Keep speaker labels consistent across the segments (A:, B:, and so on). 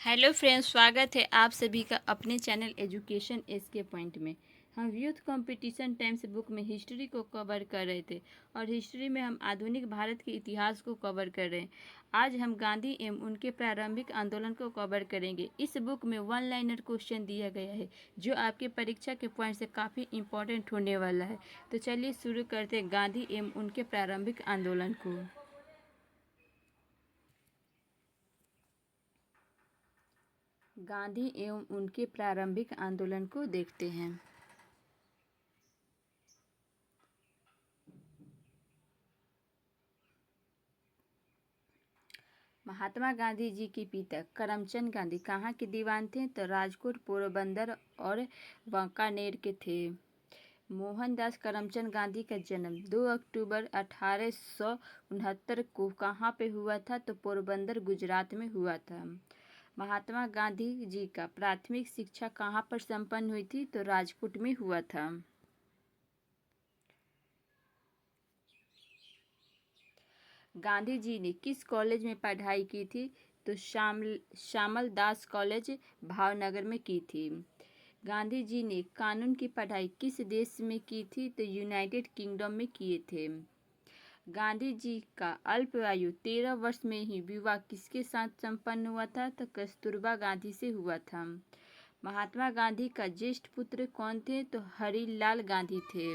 A: Hello friends, स्वागत है आप सभी का अपने चैनल एजुकेशन एसके पॉइंट में। हम यूथ कंपटीशन टाइम्स बुक में हिस्ट्री को कवर कर रहे थे और हिस्ट्री में हम आधुनिक भारत के इतिहास को कवर कर रहे हैं। आज हम गांधी एवं उनके प्रारंभिक आंदोलन को कवर करेंगे। इस बुक में वन लाइनर क्वेश्चन दिया गया है जो आपके परीक्षा के पॉइंट से काफ़ी इम्पोर्टेंट होने वाला है। तो चलिए शुरू करते हैं गांधी एवं उनके प्रारंभिक आंदोलन को। गांधी एवं उनके प्रारंभिक आंदोलन को देखते हैं। महात्मा गांधी जी के पिता करमचंद गांधी कहाँ के दीवान थे? तो राजकोट, पोरबंदर और वांकानेर के थे। मोहनदास करमचंद गांधी का जन्म 2 अक्टूबर 1869 को कहाँ पे हुआ था? तो पोरबंदर, गुजरात में हुआ था। महात्मा गांधी जी का प्राथमिक शिक्षा कहाँ पर संपन्न हुई थी? तो राजकोट में हुआ था। गांधी जी ने किस कॉलेज में पढ़ाई की थी? तो श्यामल दास कॉलेज, भावनगर में की थी। गांधी जी ने कानून की पढ़ाई किस देश में की थी? तो यूनाइटेड किंगडम में किए थे। गांधी जी का अल्पायु 13 वर्ष में ही विवाह किसके साथ संपन्न हुआ था? तो कस्तूरबा गांधी से हुआ था। महात्मा गांधी का ज्येष्ठ पुत्र कौन थे? तो हरिलाल गांधी थे।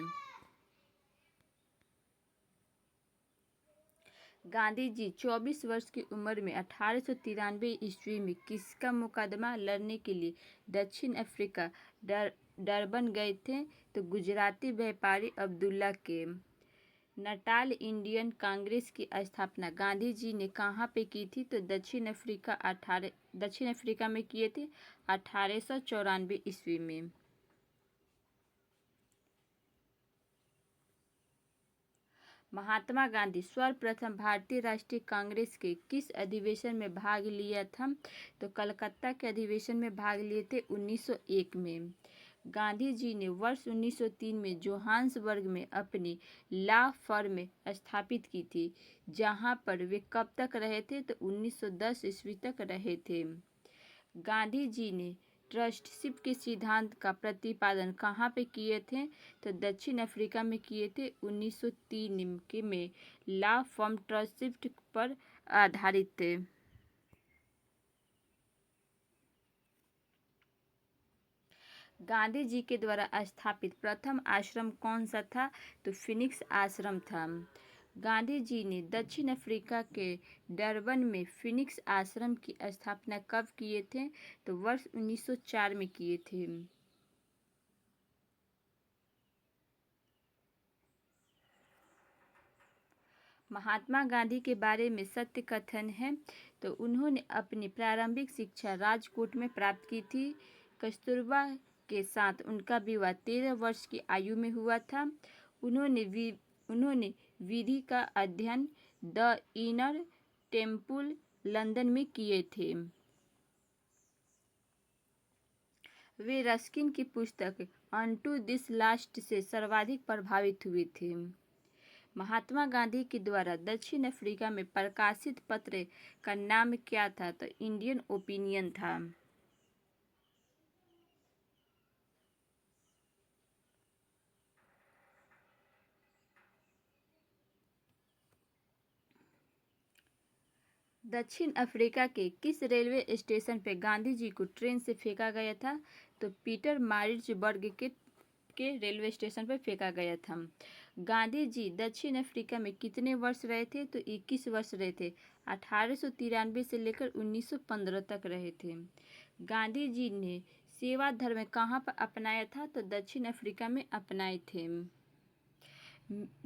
A: गांधी जी 24 वर्ष की उम्र में 1893 ईस्वी में किसका मुकदमा लड़ने के लिए दक्षिण अफ्रीका डरबन गए थे? तो गुजराती व्यापारी अब्दुल्ला के। नटाल इंडियन कांग्रेस की स्थापना गांधी जी ने कहाँ पे की थी? तो दक्षिण अफ्रीका में किए थे 1894 ईस्वी में। महात्मा गांधी सर्वप्रथम भारतीय राष्ट्रीय कांग्रेस के किस अधिवेशन में भाग लिया था? तो कलकत्ता के अधिवेशन में भाग लिए थे 1901 में। गांधी जी ने वर्ष 1903 में जोहान्सबर्ग में अपनी लॉ फर्म स्थापित की थी, जहां पर वे कब तक रहे थे? तो 1910 ईस्वी तक रहे थे। गांधी जी ने ट्रस्टशिप के सिद्धांत का प्रतिपादन कहाँ पे किए थे? तो दक्षिण अफ्रीका में किए थे 1903 के में लॉ फर्म ट्रस्टशिप पर आधारित थे। गांधी जी के द्वारा स्थापित प्रथम आश्रम कौन सा था? तो फिनिक्स आश्रम था। गांधी जी ने दक्षिण अफ्रीका के डरबन में फिनिक्स आश्रम की स्थापना कब किए थे? तो वर्ष 1904 में किए थे। महात्मा गांधी के बारे में सत्य कथन है तो उन्होंने अपनी प्रारंभिक शिक्षा राजकोट में प्राप्त की थी। कस्तूरबा के साथ उनका विवाह 13 वर्ष की आयु में हुआ था। उन्होंने विधि का अध्ययन द इनर टेम्पल लंदन में किए थे। वे रस्किन की पुस्तक अनटू दिस लास्ट से सर्वाधिक प्रभावित हुए थे। महात्मा गांधी के द्वारा दक्षिण अफ्रीका में प्रकाशित पत्र का नाम क्या था? तो इंडियन ओपिनियन था। दक्षिण अफ्रीका के किस रेलवे स्टेशन पर गांधी जी को ट्रेन से फेंका गया था? तो पीटर मारिट्जबर्ग के रेलवे स्टेशन पर फेंका गया था। गांधी जी दक्षिण अफ्रीका में कितने वर्ष रहे थे? तो 21 वर्ष रहे थे। 1893 से लेकर 1915 तक रहे थे। गांधी जी ने सेवा धर्म कहाँ पर अपनाया था? तो दक्षिण अफ्रीका में अपनाए थे।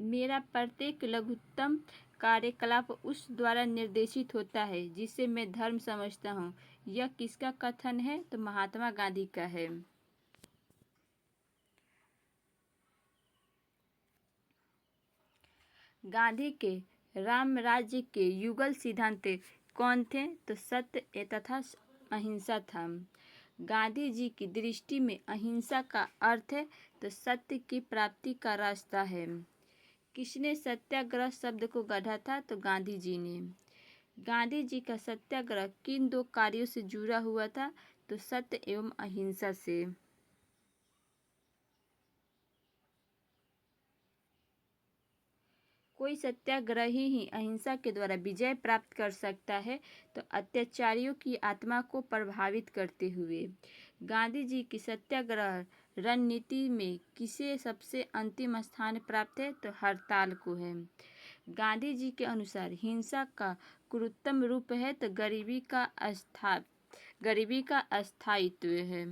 A: मेरा प्रत्येक लघुत्तम कार्यकलाप उस द्वारा निर्देशित होता है जिसे मैं धर्म समझता हूँ। यह किसका कथन है? तो महात्मा गांधी का है। गांधी के राम राज्य के युगल सिद्धांत कौन थे? तो सत्य तथा अहिंसा था। गांधी जी की दृष्टि में अहिंसा का अर्थ है तो सत्य की प्राप्ति का रास्ता है। किसने सत्याग्रह शब्द को गढ़ा था? तो गांधी जी ने। गांधी जी का सत्याग्रह किन दो कार्यों से जुड़ा हुआ था? तो सत्य एवं अहिंसा से। कोई सत्याग्रही ही अहिंसा के द्वारा विजय प्राप्त कर सकता है, तो अत्याचारियों की आत्मा को प्रभावित करते हुए। गांधी जी की सत्याग्रह रणनीति में किसे सबसे अंतिम स्थान प्राप्त है? तो हड़ताल को है। गांधी जी के अनुसार हिंसा का क्रूरतम रूप है तो गरीबी का अस्थायित्व है।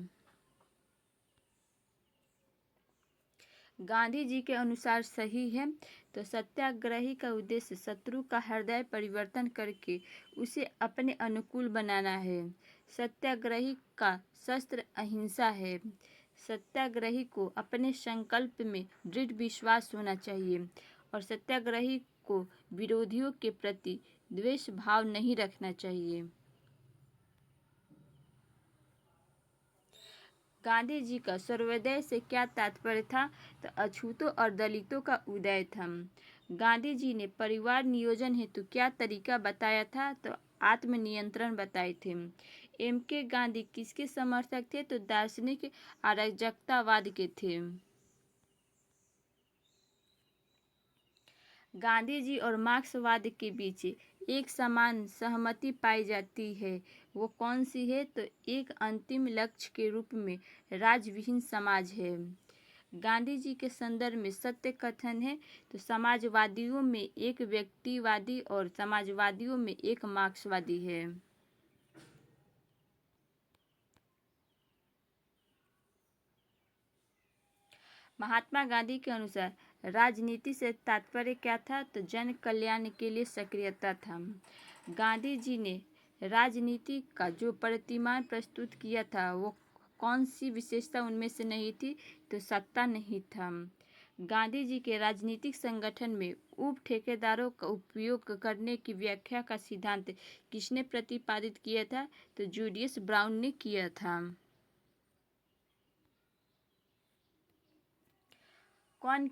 A: गांधी जी के अनुसार सही है तो सत्याग्रही का उद्देश्य शत्रु का हृदय परिवर्तन करके उसे अपने अनुकूल बनाना है। सत्याग्रही का शस्त्र अहिंसा है। सत्याग्रही को अपने संकल्प में दृढ़ विश्वास होना चाहिए और सत्याग्रही को विरोधियों के प्रति द्वेष भाव नहीं रखना चाहिए। गांधी जी का सर्वोदय से क्या तात्पर्य था? तो अछूतों और दलितों का उदय था। गांधी जी ने परिवार नियोजन हेतु क्या तरीका बताया था? तो आत्मनियंत्रण बताए थे। एम के गांधी किसके समर्थक थे? तो दार्शनिक अराजकतावाद के थे। गांधी जी और मार्क्सवाद के बीच एक समान सहमति पाई जाती है, वो कौन सी है? तो एक अंतिम लक्ष्य के रूप में राजविहीन समाज है। गांधी जी के संदर्भ में सत्य कथन है तो समाजवादियों में एक व्यक्तिवादी और समाजवादियों में एक मार्क्सवादी है। महात्मा गांधी के अनुसार राजनीति से तात्पर्य क्या था? तो जन कल्याण के लिए सक्रियता था। गांधी जी ने राजनीति का जो प्रतिमान प्रस्तुत किया था वो कौन सी विशेषता उनमें से नहीं थी? तो सत्ता नहीं था। गांधी जी के राजनीतिक संगठन में उप ठेकेदारों का उपयोग करने की व्याख्या का सिद्धांत किसने प्रतिपादित किया था? तो जूलियस ब्राउन ने किया था। कौन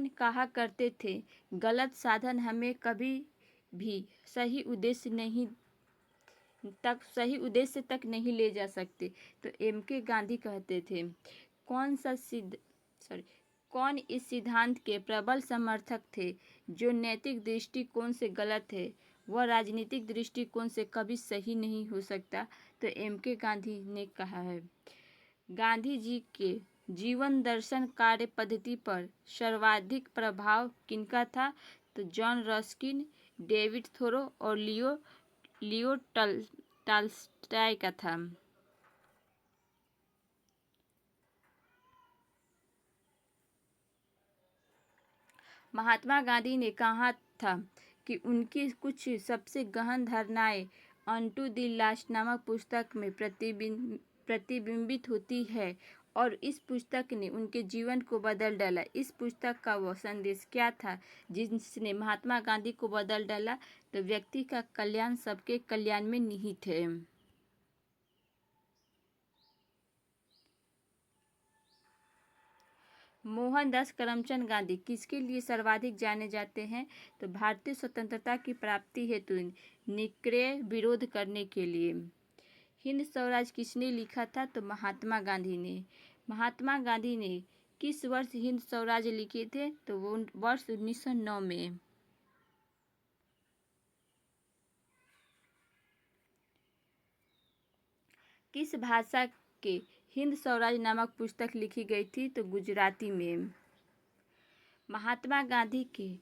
A: कहा करते थे गलत साधन हमें कभी भी सही उद्देश्य तक नहीं ले जा सकते? तो एम के गांधी कहते थे। कौन सा सिद्ध सॉरी कौन इस सिद्धांत के प्रबल समर्थक थे? जो नैतिक दृष्टिकोण से गलत है वह राजनीतिक दृष्टिकोण से कभी सही नहीं हो सकता? तो एम के गांधी ने कहा है। गांधी जी के जीवन दर्शन कार्य पद्धति पर सर्वाधिक प्रभाव किनका था? तो जॉन रस्किन, डेविड थोरो और लियो टॉल्स्टॉय का था। महात्मा गांधी ने कहा था कि उनकी कुछ सबसे गहन धारणाएं अनटू द लास्ट नामक पुस्तक में प्रतिबिंबित होती है और इस पुस्तक ने उनके जीवन को बदल डाला। इस पुस्तक का वह संदेश क्या था जिसने महात्मा गांधी को बदल डाला? तो व्यक्ति का कल्याण सबके कल्याण में निहित है। मोहनदास करमचंद गांधी किसके लिए सर्वाधिक जाने जाते हैं? तो भारतीय स्वतंत्रता की प्राप्ति हेतु निष्क्रिय विरोध करने के लिए। हिंद स्वराज किसने लिखा था? तो महात्मा गांधी ने। महात्मा गांधी ने किस वर्ष हिंद स्वराज लिखे थे? तो वो वर्ष 1909 में। किस भाषा के हिंद स्वराज नामक पुस्तक लिखी गई थी? तो गुजराती में। महात्मा गांधी के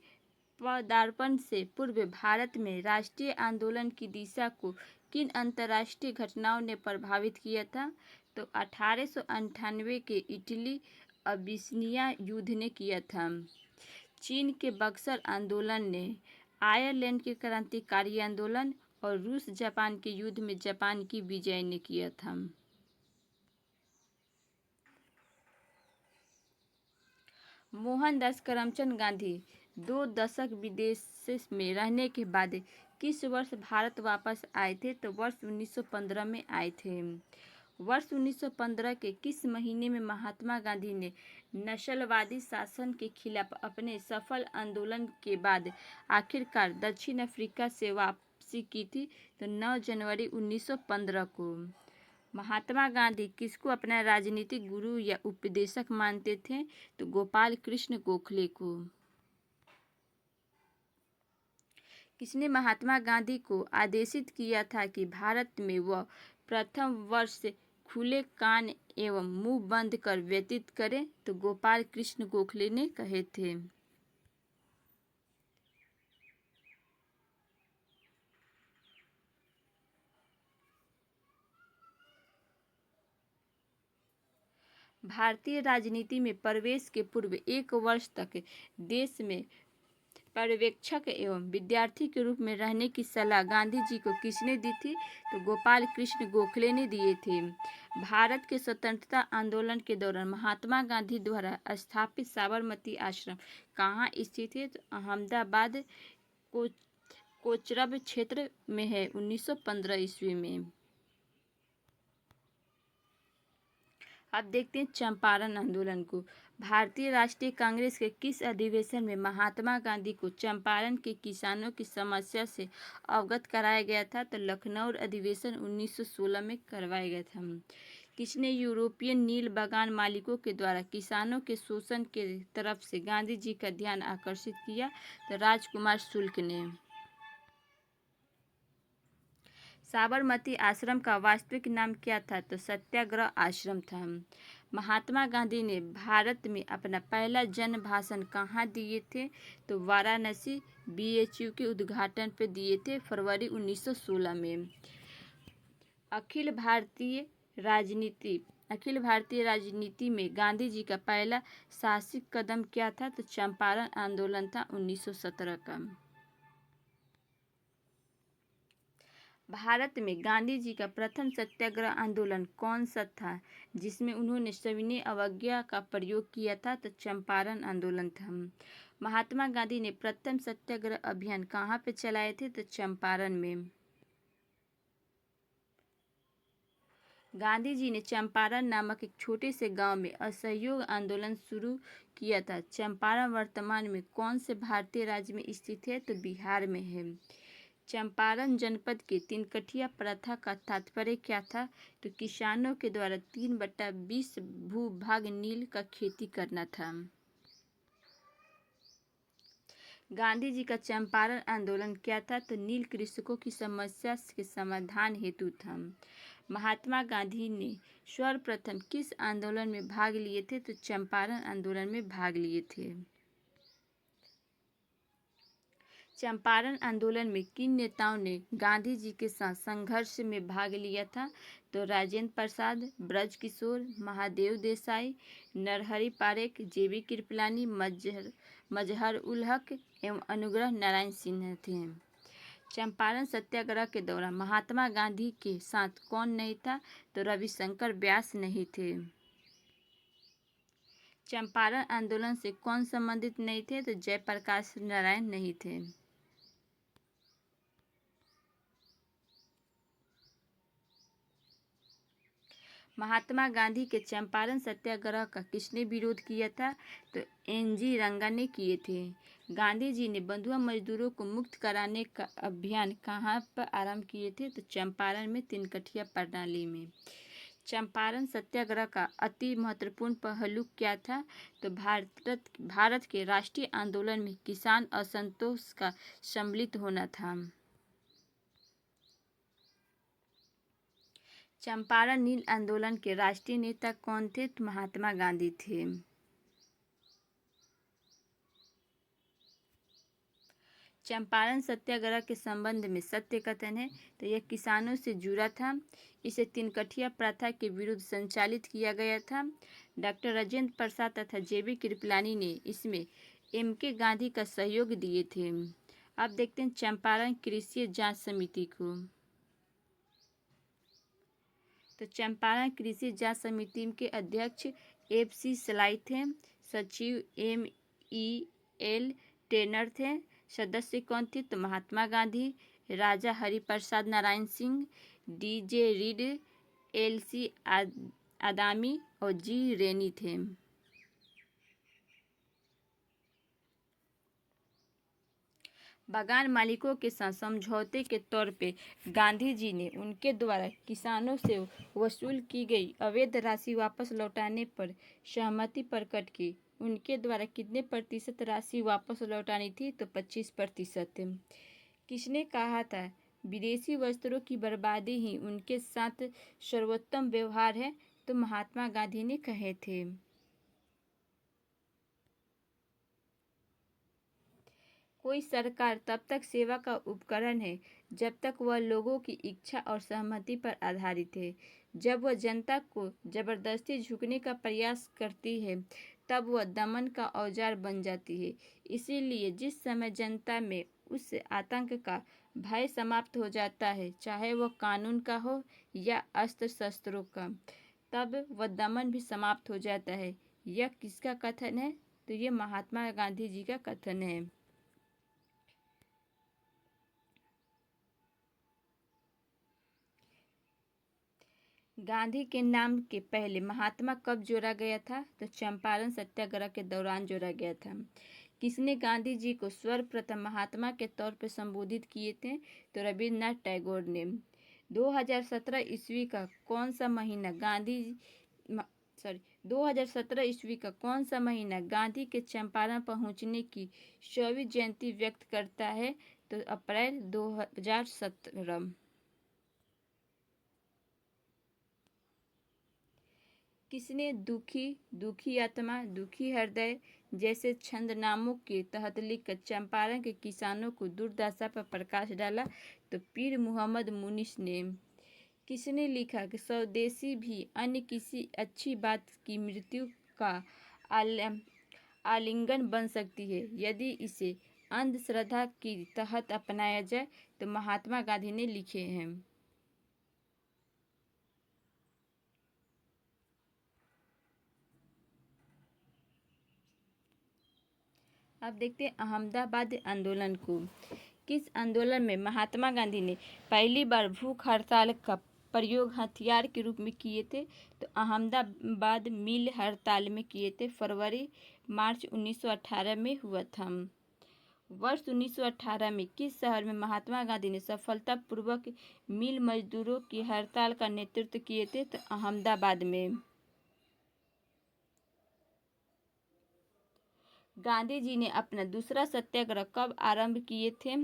A: पदार्पण से पूर्व भारत में राष्ट्रीय आंदोलन की दिशा को किन अंतर्राष्ट्रीय घटनाओं ने प्रभावित किया था? तो 1898 के इटली अबिसिनिया युद्ध ने किया था। चीन के बक्सर आंदोलन ने, आयरलैंड के क्रांतिकारी आंदोलन और रूस जापान के युद्ध में जापान की विजय ने किया था। मोहनदास करमचंद गांधी 2 दशक विदेश में रहने के बाद किस वर्ष भारत वापस आए थे? तो वर्ष 1915 में आए थे। वर्ष 1915 के किस महीने में महात्मा गांधी ने नस्लवादी शासन के खिलाफ अपने सफल आंदोलन के बाद आखिरकार दक्षिण अफ्रीका से वापसी की थी? तो 9 जनवरी 1915 को। महात्मा गांधी किसको अपना राजनीतिक गुरु या उपदेशक मानते थे? तो गोपाल कृष्ण गोखले को। किसने महात्मा गांधी को आदेशित किया था कि भारत में वह प्रथम वर्ष खुले कान एवं मुंह बंद कर व्यतीत करें? तो गोपाल कृष्ण गोखले ने कहे थे। भारतीय राजनीति में प्रवेश के पूर्व 1 वर्ष तक देश में पर्यवेक्षक एवं विद्यार्थी के रूप में रहने की सलाह गांधी जी को किसने दी थी? तो गोपाल कृष्ण गोखले ने दिए थे। भारत के स्वतंत्रता आंदोलन के दौरान महात्मा गांधी द्वारा स्थापित साबरमती आश्रम कहाँ स्थित है? तो अहमदाबाद कोचरब क्षेत्र में है 1915 ईस्वी में। अब देखते हैं चंपारण आंदोलन को। भारतीय राष्ट्रीय कांग्रेस के किस अधिवेशन में महात्मा गांधी को चंपारण के किसानों की समस्या से अवगत कराया गया था? तो लखनऊ अधिवेशन 1916 में करवाया गया था। किसने यूरोपियन नील बागान मालिकों के द्वारा किसानों के शोषण के तरफ से गांधी जी का ध्यान आकर्षित किया? तो राजकुमार शुक्ल ने। साबरमती आश्रम का वास्तविक नाम क्या था? तो सत्याग्रह आश्रम था। महात्मा गांधी ने भारत में अपना पहला जन भाषण कहाँ दिए थे? तो वाराणसी BHU के उद्घाटन पर दिए थे फरवरी 1916 में। अखिल भारतीय राजनीति में गांधी जी का पहला साहसिक कदम क्या था? तो चंपारण आंदोलन था 1917 का। भारत में गांधी जी का प्रथम सत्याग्रह आंदोलन कौन सा था जिसमें उन्होंने सविनय अवज्ञा का प्रयोग किया था? तो चंपारण आंदोलन था। महात्मा गांधी ने प्रथम सत्याग्रह अभियान कहाँ पे चलाए थे? तो चंपारण में। गांधी जी ने चंपारण नामक एक छोटे से गांव में असहयोग आंदोलन शुरू किया था। चंपारण वर्तमान में कौन से भारतीय राज्य में स्थित है? तो बिहार में है। चंपारण जनपद के 3 प्रथा का तात्पर्य क्या था? तो किसानों के द्वारा 3/20 भूभाग नील का खेती करना था। गांधी जी का चंपारण आंदोलन क्या था? तो नील कृषकों की समस्या के समाधान हेतु था। महात्मा गांधी ने सर्वप्रथम किस आंदोलन में भाग लिए थे? तो चंपारण आंदोलन में भाग लिए थे। चंपारण आंदोलन में किन नेताओं ने गांधी जी के साथ संघर्ष में भाग लिया था? तो राजेंद्र प्रसाद, ब्रज किशोर, महादेव देसाई, नरहरि पारेख, JB कृपलानी, मजहर उल हक एवं अनुग्रह नारायण सिंह थे। चंपारण सत्याग्रह के दौरान महात्मा गांधी के साथ कौन नहीं था? तो रविशंकर व्यास नहीं थे। चंपारण आंदोलन से कौन संबंधित नहीं थे? तो जयप्रकाश नारायण नहीं थे। महात्मा गांधी के चंपारण सत्याग्रह का किसने विरोध किया था? तो NG रंगा ने किए थे। गांधी जी ने बंधुआ मजदूरों को मुक्त कराने का अभियान कहाँ पर आरंभ किए थे? तो चंपारण में तिनकठिया प्रणाली में। चंपारण सत्याग्रह का अति महत्वपूर्ण पहलू क्या था? तो भारत के राष्ट्रीय आंदोलन में किसान असंतोष का सम्मिलित होना था। चंपारण नील आंदोलन के राष्ट्रीय नेता कौन थे? तो महात्मा गांधी थे। चंपारण सत्याग्रह के संबंध में सत्य कथन है तो यह किसानों से जुड़ा था। इसे तिनकठिया प्रथा के विरुद्ध संचालित किया गया था। डॉक्टर राजेंद्र प्रसाद तथा JB कृपलानी ने इसमें MK गांधी का सहयोग दिए थे। अब देखते हैं चंपारण कृषि जांच समिति को। तो चंपारण कृषि जांच समिति के अध्यक्ष FC सलाई थे। सचिव MEL टेनर थे। सदस्य कौन थे? तो Mahatma Gandhi, Raja Hariprasad Narayan Singh, DJ Reid, LC आदामी और जी रेनी थे। बागान मालिकों के साथ समझौते के तौर पे गांधी जी ने उनके द्वारा किसानों से वसूल की गई अवैध राशि वापस लौटाने पर सहमति प्रकट की। उनके द्वारा कितने प्रतिशत राशि वापस लौटानी थी? तो 25%। किसने कहा था विदेशी वस्त्रों की बर्बादी ही उनके साथ सर्वोत्तम व्यवहार है? तो महात्मा गांधी ने कहे थे। कोई सरकार तब तक सेवा का उपकरण है जब तक वह लोगों की इच्छा और सहमति पर आधारित है। जब वह जनता को जबरदस्ती झुकने का प्रयास करती है तब वह दमन का औजार बन जाती है। इसीलिए जिस समय जनता में उस आतंक का भय समाप्त हो जाता है, चाहे वह कानून का हो या अस्त्र शस्त्रों का, तब वह दमन भी समाप्त हो जाता है। यह किसका कथन है? तो ये महात्मा गांधी जी का कथन है। गांधी के नाम के पहले महात्मा कब जोड़ा गया था? तो चंपारण सत्याग्रह के दौरान जोड़ा गया था। किसने गांधी जी को सर्वप्रथम महात्मा के तौर पर संबोधित किए थे? तो रविन्द्रनाथ टैगोर ने। 2017 ईस्वी का कौन सा महीना गांधी 2017 ईस्वी का कौन सा महीना गांधी के चंपारण पहुंचने की 100वीं जयंती व्यक्त करता है? तो अप्रैल 2017। किसने दुखी, दुखी आत्मा, दुखी हृदय जैसे छंदनामों के तहत लिखकर चंपारण के किसानों को दुर्दशा पर प्रकाश डाला? तो पीर मोहम्मद मुनीस ने। किसने लिखा कि स्वदेशी भी अन्य किसी अच्छी बात की मृत्यु का आलिंगन बन सकती है यदि इसे अंधश्रद्धा के तहत अपनाया जाए? तो महात्मा गांधी ने लिखे हैं। अब देखते हैं अहमदाबाद आंदोलन को। किस आंदोलन में महात्मा गांधी ने पहली बार भूख हड़ताल का प्रयोग हथियार के रूप में किए थे? तो अहमदाबाद मिल हड़ताल में किए थे। फरवरी मार्च 1918 में हुआ था। वर्ष 1918 में किस शहर में महात्मा गांधी ने सफलतापूर्वक मिल मजदूरों की हड़ताल का नेतृत्व किए थे? तो अहमदाबाद में। गांधी जी ने अपना दूसरा सत्याग्रह कब आरंभ किए थे?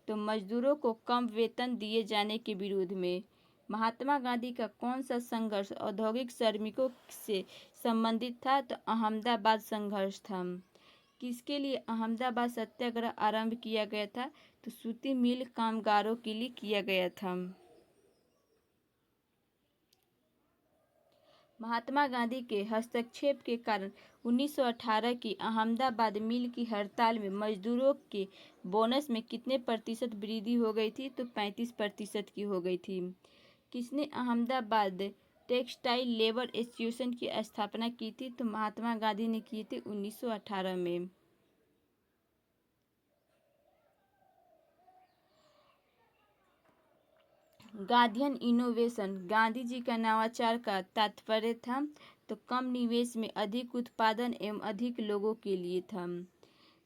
A: तो मजदूरों को कम वेतन दिए जाने के विरोध में। महात्मा गांधी का कौन सा संघर्ष औद्योगिक श्रमिकों से संबंधित था? तो अहमदाबाद संघर्ष था। किसके लिए अहमदाबाद सत्याग्रह आरंभ किया गया था? तो सूती मिल कामगारों के लिए किया गया था। महात्मा गांधी के हस्तक्षेप के कारण 1918 की अहमदाबाद मिल की हड़ताल में मजदूरों के बोनस में कितने प्रतिशत वृद्धि हो गई थी? तो 35% की हो गई थी। किसने अहमदाबाद टेक्सटाइल लेबर एसोसिएशन की स्थापना की थी? तो महात्मा गांधी ने की थी 1918 में। गांधीयन इनोवेशन गांधी जी का नवाचार का तात्पर्य था? तो कम निवेश में अधिक उत्पादन एवं अधिक लोगों के लिए था।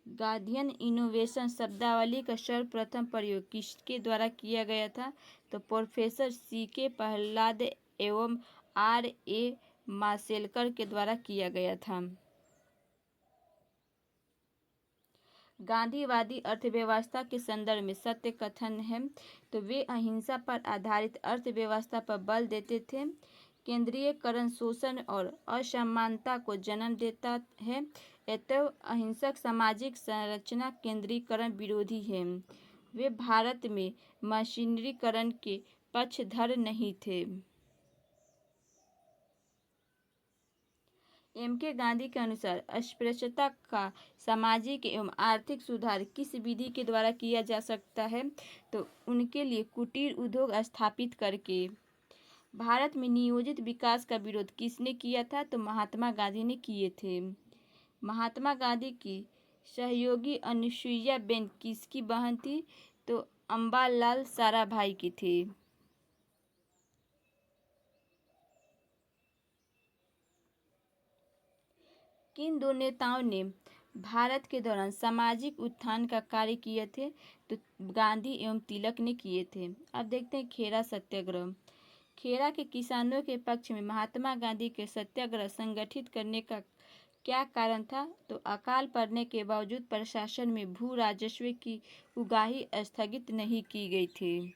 A: गांधीयन इनोवेशन शब्दावली का सर्वप्रथम प्रयोग किसके द्वारा किया गया था? तो प्रोफेसर C.K. प्रहलाद एवं R.A. माशेलकर के द्वारा किया गया था। गांधीवादी अर्थव्यवस्था के संदर्भ में सत्य कथन है? तो वे अहिंसा पर आधारित अर्थव्यवस्था पर बल देते थे। केंद्रीयकरण शोषण और असमानता को जन्म देता है, अतएव अहिंसक सामाजिक संरचना केंद्रीकरण विरोधी है। वे भारत में मशीनरीकरण के पक्षधर नहीं थे। M.K. गांधी के अनुसार अस्पृश्यता का सामाजिक एवं आर्थिक सुधार किस विधि के द्वारा किया जा सकता है? तो उनके लिए कुटीर उद्योग स्थापित करके। भारत में नियोजित विकास का विरोध किसने किया था? तो महात्मा गांधी ने किए थे। महात्मा गांधी की सहयोगी अनुसुईया बेन किसकी बहन थी? तो अम्बालाल साराभाई की थी। किन दो नेताओं ने भारत के दौरान सामाजिक उत्थान का कार्य किए थे? तो गांधी एवं तिलक ने किए थे। अब देखते हैं खेरा सत्याग्रह। खेरा के किसानों के पक्ष में महात्मा गांधी के सत्याग्रह संगठित करने का क्या कारण था? तो अकाल पड़ने के बावजूद प्रशासन में भू राजस्व की उगाही स्थगित नहीं की गई थी।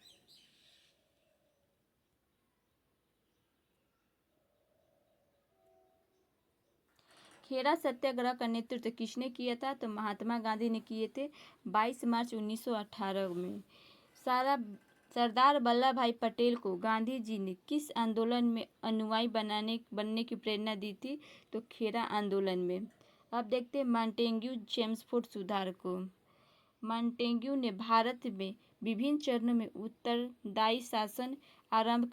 A: खेरा सत्याग्रह का नेतृत्व किसने किया था? तो महात्मा गांधी ने किए थे 22 मार्च 1918 में। सरदार वल्लभ भाई पटेल को गांधी जी ने किस आंदोलन में अनुयायी बनने की प्रेरणा दी थी? तो खेरा आंदोलन में। अब देखते हैं मॉन्टेग्यू चेम्सफोर्ड सुधार को। मॉन्टेग्यू ने भारत में विभिन्न चरणों में उत्तरदायी शासन आरंभ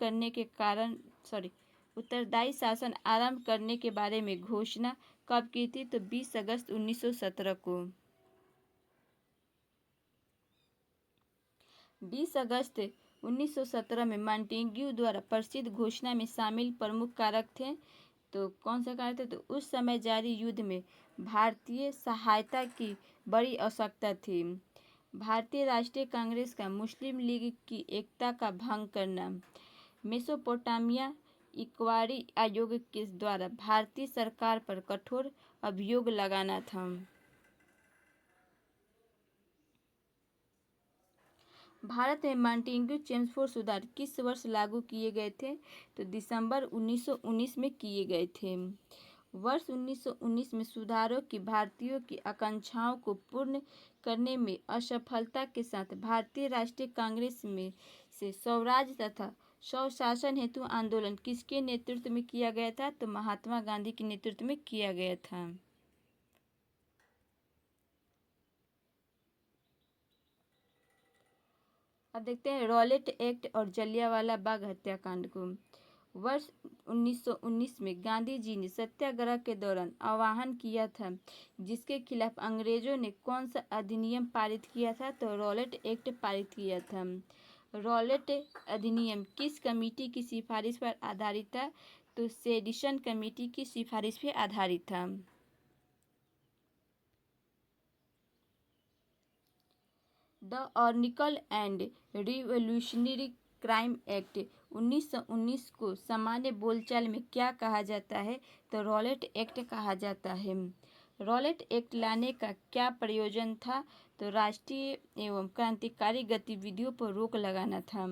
A: करने के बारे में घोषणा कब की थी? तो 20 अगस्त 1917 को। 20 अगस्त 1917 में मॉन्टेग्यू द्वारा प्रसिद्ध घोषणा में शामिल प्रमुख कारक थे। तो कौन सा कारक थे? तो उस समय जारी युद्ध में भारतीय सहायता की बड़ी आवश्यकता थी। भारतीय राष्ट्रीय कांग्रेस का मुस्लिम लीग की एकता का भंग करना, मेसोपोटामिया इंक्वायरी आयोग के द्वारा भारतीय सरकार पर कठोर अभियोग लगाना था। भारत में मॉन्टेग्यू चेम्सफोर्ड सुधार किस वर्ष लागू किए गए थे? तो दिसंबर 1919 में किए गए थे। वर्ष 1919 में सुधारों की भारतीयों की आकांक्षाओं को पूर्ण करने में असफलता के साथ भारतीय राष्ट्रीय कांग्रेस में से स्वराज तथा स्वशासन हेतु आंदोलन किसके नेतृत्व में किया गया था? तो महात्मा गांधी के नेतृत्व में किया गया था। अब देखते हैं रॉलेट एक्ट और जलियांवाला बाग हत्याकांड को। वर्ष 1919 में गांधी जी ने सत्याग्रह के दौरान आह्वान किया था, जिसके खिलाफ अंग्रेजों ने कौन सा अधिनियम पारित किया था? तो रॉलेट एक्ट पारित किया था। रॉलेट अधिनियम किस कमेटी की सिफारिश पर आधारित था? तो सेडिशन कमेटी की सिफारिश पर आधारित था। The anarchical and revolutionary crime act 1919 को सामान्य बोलचाल में क्या कहा जाता है? तो रॉलेट एक्ट कहा जाता है। रॉलेट एक्ट लाने का क्या प्रयोजन था? तो राष्ट्रीय एवं क्रांतिकारी गतिविधियों पर रोक लगाना था।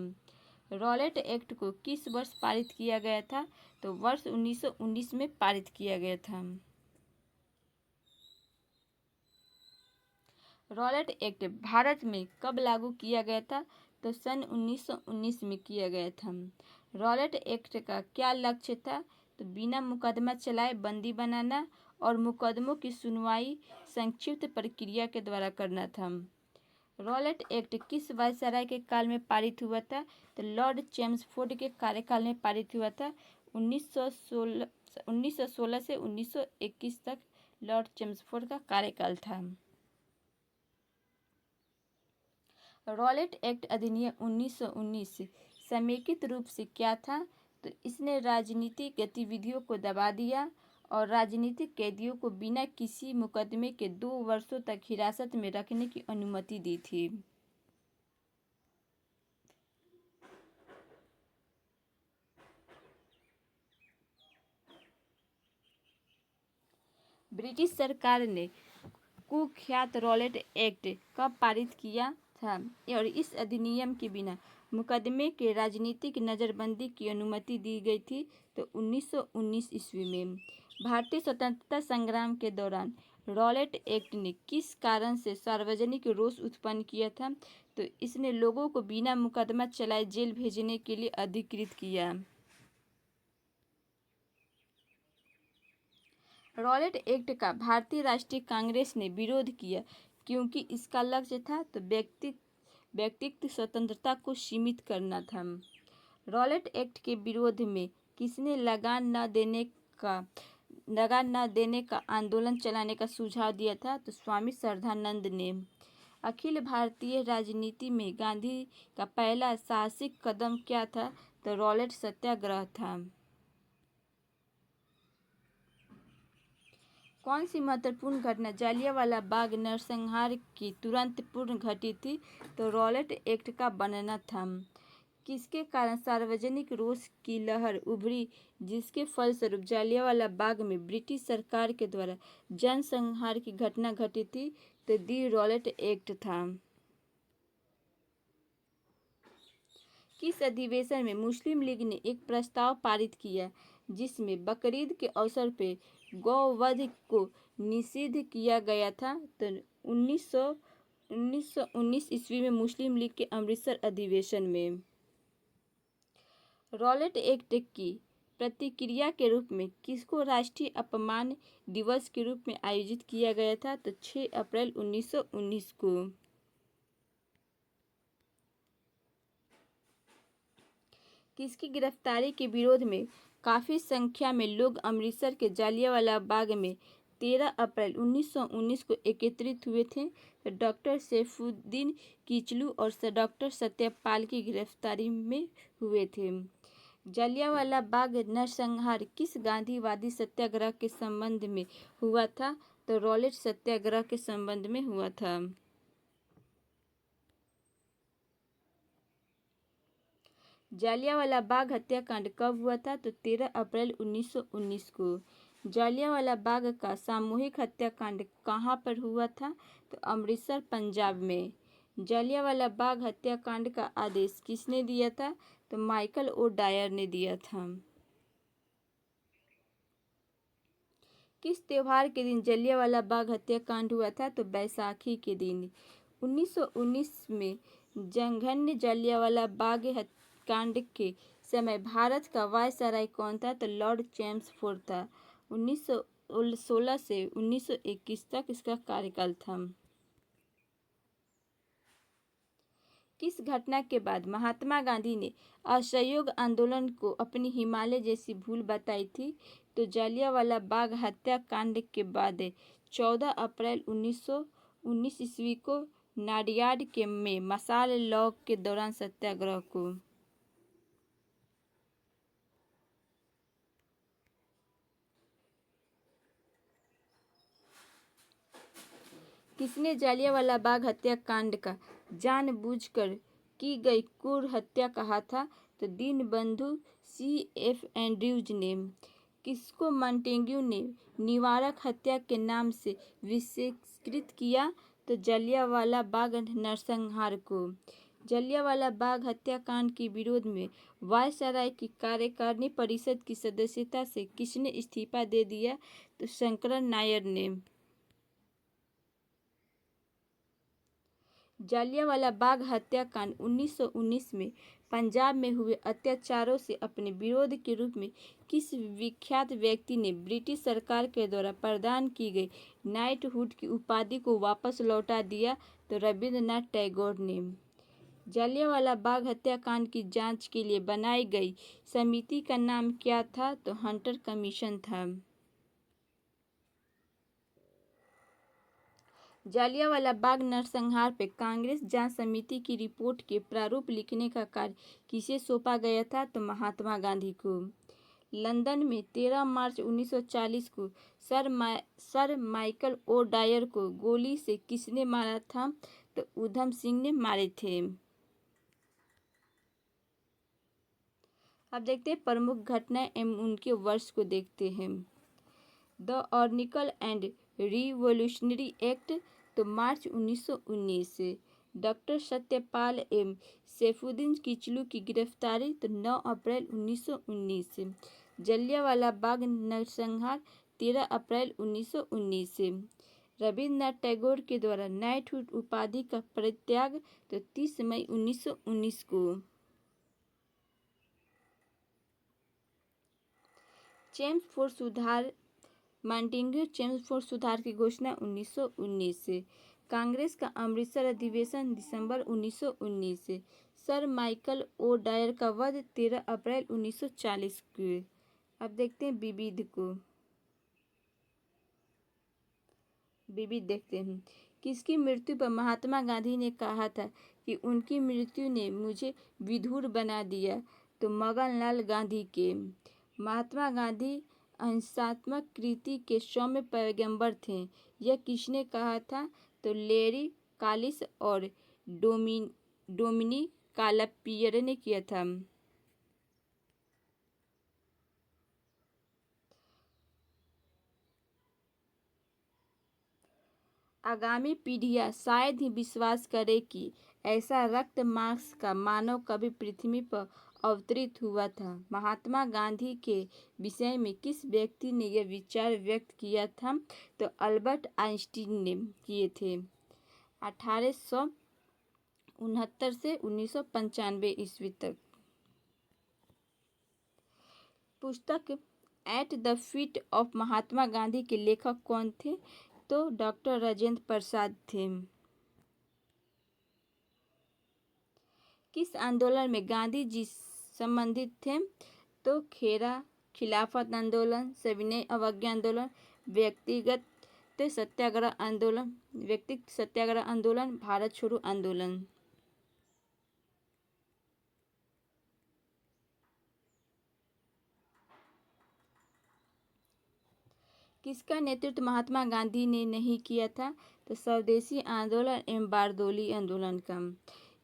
A: रॉलेट एक्ट को किस वर्ष पारित किया गया था? तो वर्ष 1919 में पारित किया गया था। रॉलेट एक्ट भारत में कब लागू किया गया था? तो सन 1919 में किया गया था। रॉलेट एक्ट का क्या लक्ष्य था? तो बिना मुकदमा चलाए बंदी बनाना और मुकदमों की सुनवाई संक्षिप्त प्रक्रिया के द्वारा करना था। रॉलेट एक्ट किस वायसराय के काल में पारित हुआ था? तो लॉर्ड चेम्सफोर्ड के कार्यकाल में पारित हुआ था। 1916 से 1921 तक लॉर्ड चेम्सफोर्ड का कार्यकाल था। रॉलेट एक्ट अधिनियम 1919 समेकित रूप से क्या था? तो इसने राजनीतिक गतिविधियों को दबा दिया और राजनीतिक कैदियों को बिना किसी मुकदमे के 2 वर्षों तक हिरासत में रखने की अनुमति दी थी। ब्रिटिश सरकार ने कुख्यात रॉलेट एक्ट कब पारित किया था? और इस अधिनियम के बिना मुकदमे के राजनीतिक नज़रबंदी की अनुमति दी गई थी। तो 1919 ईस्वी में। भारतीय स्वतंत्रता संग्राम के दौरान रॉलेट एक्ट ने किस कारण से सार्वजनिक रोष उत्पन्न किया था? तो इसने लोगों को बिना मुकदमा चलाए जेल भेजने के लिए अधिकृत किया। रॉलेट एक्ट का भारतीय राष्ट्रीय कांग्रेस ने विरोध किया क्योंकि इसका लक्ष्य था तो व्यक्तिगत स्वतंत्रता को सीमित करना था। रॉलेट एक्ट के विरोध में किसने लगान न देने का आंदोलन चलाने का सुझाव दिया था? तो स्वामी श्रद्धानंद ने। अखिल भारतीय राजनीति में गांधी का पहला साहसिक कदम क्या था? तो रॉलेट सत्याग्रह था। कौन सी महत्वपूर्ण घटना जालियांवाला बाग नरसंहार की तुरंत पूर्व घटी थी? तो रॉलेट एक्ट का बनना था। किसके कारण सार्वजनिक रोष की लहर उभरी जिसके फलस्वरूप जालियांवाला बाग में ब्रिटिश सरकार के द्वारा जनसंहार की घटना घटी थी? तो दी रॉलेट एक्ट था। किस अधिवेशन में मुस्लिम लीग ने एक प्रस्ताव पारित किया जिसमें बकरीद के अवसर पर गौवध को निषिद्ध किया गया था? तो 1919 ईस्वी में मुस्लिम लीग के अमृतसर अधिवेशन में। रॉलेट एक्ट की प्रतिक्रिया के रूप में किसको राष्ट्रीय अपमान दिवस के रूप में आयोजित किया गया था? तो 6 अप्रैल 1919 को। किसकी गिरफ्तारी के विरोध में काफ़ी संख्या में लोग अमृतसर के जालियांवाला बाग में 13 अप्रैल 1919 को एकत्रित हुए थे? तो डॉक्टर सैफुद्दीन किचलू और डॉक्टर सत्यपाल की गिरफ्तारी में हुए थे। जालियांवाला बाग नरसंहार किस गांधीवादी सत्याग्रह के संबंध में हुआ था? तो रॉलेट सत्याग्रह के संबंध में हुआ था। जालियांवाला बाग हत्याकांड कब हुआ था? तो 13 अप्रैल 1919 को। जालियांवाला बाग का सामूहिक हत्याकांड कहाँ पर हुआ था? तो अमृतसर, पंजाब में। जालियांवाला बाग हत्याकांड का आदेश किसने दिया था? तो माइकल ओ डायर ने दिया था। किस त्योहार के दिन जालियांवाला बाग हत्याकांड हुआ था? तो बैसाखी के दिन। 1919 में जघन्य जालियांवाला बाग कांड के समय भारत का वायसराय कौन था? तो लॉर्ड चेम्सफोर्ड था। 1916 से 1921 तक इसका कार्यकाल था। किस घटना के बाद महात्मा गांधी ने असहयोग आंदोलन को अपनी हिमालय जैसी भूल बताई थी? तो जालियांवाला बाग हत्याकांड के बाद 14 अप्रैल 1919 ईस्वी को नाडियाड के में मशाल लॉ के दौरान सत्याग्रह को। किसने जालियांवाला बाग हत्याकांड का जानबूझकर की गई क्रूर हत्या कहा था? तो दीनबंधु C.F. एंड्रयूज ने। किसको मॉन्टेग्यू ने निवारक हत्या के नाम से विशेषीकृत किया? तो जालियांवाला बाग नरसंहार को। जालियांवाला बाग हत्याकांड के विरोध में वायसराय की कार्यकारिणी परिषद की सदस्यता से किसने इस्तीफा दे दिया? तो शंकरन नायर ने। जालियांवाला बाग हत्याकांड 1919 में पंजाब में हुए अत्याचारों से अपने विरोध के रूप में किस विख्यात व्यक्ति ने ब्रिटिश सरकार के द्वारा प्रदान की गई नाइटहुड की उपाधि को वापस लौटा दिया? तो रविंद्रनाथ टैगोर ने। जालियांवाला बाग हत्याकांड की जांच के लिए बनाई गई समिति का नाम क्या था? तो हंटर कमीशन था। जालियांवाला बाग नरसंहार पर कांग्रेस जांच समिति की रिपोर्ट के प्रारूप लिखने का कार्य किसे सौंपा गया था? तो महात्मा गांधी को। लंदन में 13 मार्च 1940 को सर माइकल ओ डायर को गोली से किसने मारा था? तो उधम सिंह ने मारे थे। अब देखते हैं प्रमुख घटनाएं एवं उनके वर्ष को देखते हैं। द ऑर्निकल एंड रिवोल्यूशनरी एक्ट, तो मार्च 1919। डॉक्टर सत्यपाल एवं सैफुद्दीन किचलू की गिरफ्तारी, तो 9 अप्रैल 1919। जालियांवाला बाग नरसंहार 13 अप्रैल 1919। रविंद्रनाथ टैगोर के द्वारा नाइटहुड उपाधि का परित्याग, तो 30 मई 1919 को। चेम्सफोर्ड सुधार मॉन्टेग्यू चेम्सफोर्ड सुधार की घोषणा 1919 से। कांग्रेस का अमृतसर अधिवेशन दिसंबर 1919 से। सर माइकल ओ डायर का वध 13 अप्रैल 1940 को। अब देखते हैं विविध देखते हैं। किसकी मृत्यु पर महात्मा गांधी ने कहा था कि उनकी मृत्यु ने मुझे विधुर बना दिया? तो मगनलाल गांधी के। महात्मा गांधी अहिंसात्मक कृति के सौम्य पैगंबर थे। यह किसने कहा था? तो लेरी कालिस और डोमिनी कालापियर ने किया था। आगामी पीढ़ियां शायद ही विश्वास करे कि ऐसा रक्त मांस का मानव कभी पृथ्वी पर अवतरित हुआ था। महात्मा गांधी के विषय में किस व्यक्ति ने यह विचार व्यक्त किया था? तो अल्बर्ट आइंस्टीन ने किए थे 1869 से 1995 ईस्वी तक। पुस्तक at the feet of Mahatma Gandhi के लेखक कौन थे? तो डॉक्टर राजेंद्र प्रसाद थे। किस आंदोलन में गांधी जी संबंधित थे? तो खेरा खिलाफत आंदोलन, सविनय अवज्ञा आंदोलन, व्यक्तिगत सत्याग्रह आंदोलन, भारत छोड़ो आंदोलन। किसका नेतृत्व महात्मा गांधी ने नहीं किया था? तो स्वदेशी आंदोलन एवं बारदोली आंदोलन का।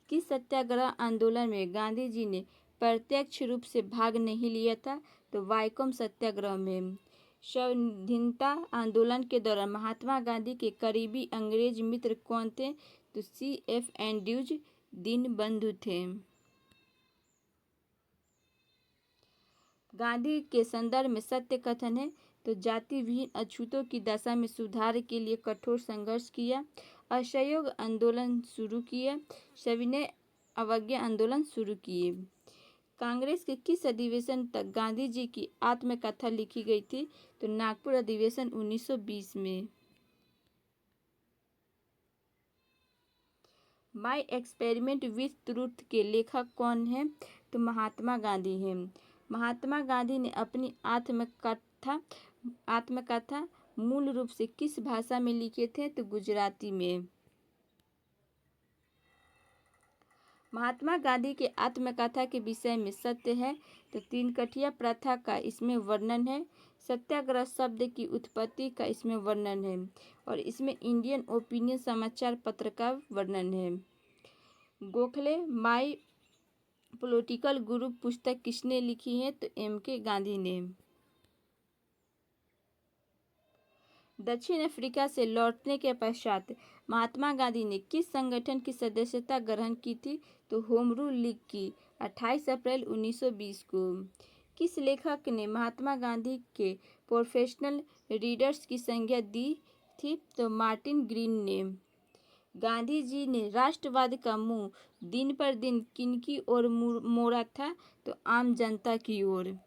A: किस सत्याग्रह आंदोलन में गांधी जी ने प्रत्यक्ष रूप से भाग नहीं लिया था? तो वाइकोम सत्याग्रह में। स्वाधीनता आंदोलन के दौरान महात्मा गांधी के करीबी अंग्रेज मित्र कौन थे? तो C.F. एंड्रयूज दीनबंधु थे। गांधी के संदर्भ में सत्य कथन है तो जाति विहीन अछूतों की दशा में सुधार के लिए कठोर संघर्ष किया, असहयोग आंदोलन शुरू किया, सविनय अवज्ञा आंदोलन शुरू किए। कांग्रेस के किस अधिवेशन तक गांधी जी की आत्मकथा लिखी गई थी? तो नागपुर अधिवेशन 1920 में। माई एक्सपेरिमेंट विथ ट्रूथ के लेखक कौन है? तो महात्मा गांधी हैं। महात्मा गांधी ने अपनी आत्मकथा मूल रूप से किस भाषा में लिखे थे? तो गुजराती में। महात्मा गांधी के आत्मकथा के विषय में सत्य है तो तीनकठिया प्रथा का इसमें वर्णन है, सत्याग्रह शब्द की उत्पत्ति का इसमें वर्णन है और इसमें इंडियन ओपिनियन समाचार पत्र का वर्णन है। गोखले माई पॉलिटिकल गुरु पुस्तक किसने लिखी है? तो M.K. गांधी ने। दक्षिण अफ्रीका से लौटने के पश्चात महात्मा गांधी ने किस संगठन की सदस्यता ग्रहण की थी? तो होम रूल लीग की 28 अप्रैल 1920 को। किस लेखक ने महात्मा गांधी के प्रोफेशनल रीडर्स की संज्ञा दी थी? तो मार्टिन ग्रीन ने। गांधी जी ने राष्ट्रवाद का मुंह दिन पर दिन किनकी ओर मोड़ा था? तो आम जनता की ओर।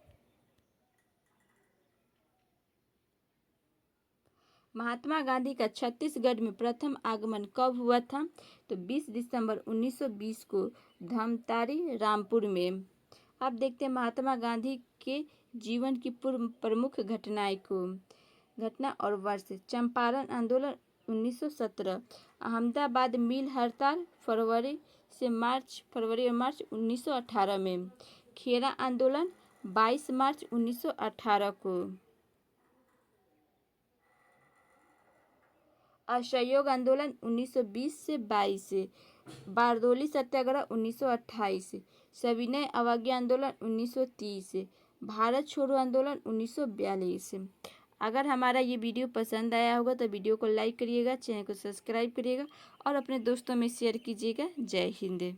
A: महात्मा गांधी का छत्तीसगढ़ में प्रथम आगमन कब हुआ था? तो 20 दिसंबर 1920 को धमतारी रामपुर में। अब देखते हैं महात्मा गांधी के जीवन की प्रमुख घटना और वर्ष। चंपारण आंदोलन 1917, अहमदाबाद मिल हड़ताल फरवरी और मार्च 1918 में, खेरा आंदोलन 22 मार्च 1918 को, असहयोग आंदोलन 1920 से 22, बारदोली सत्याग्रह 1928, सविनय अवज्ञा आंदोलन 1930, भारत छोड़ो आंदोलन 1942। अगर हमारा ये वीडियो पसंद आया होगा तो वीडियो को लाइक करिएगा, चैनल को सब्सक्राइब करिएगा और अपने दोस्तों में शेयर कीजिएगा। जय हिंद।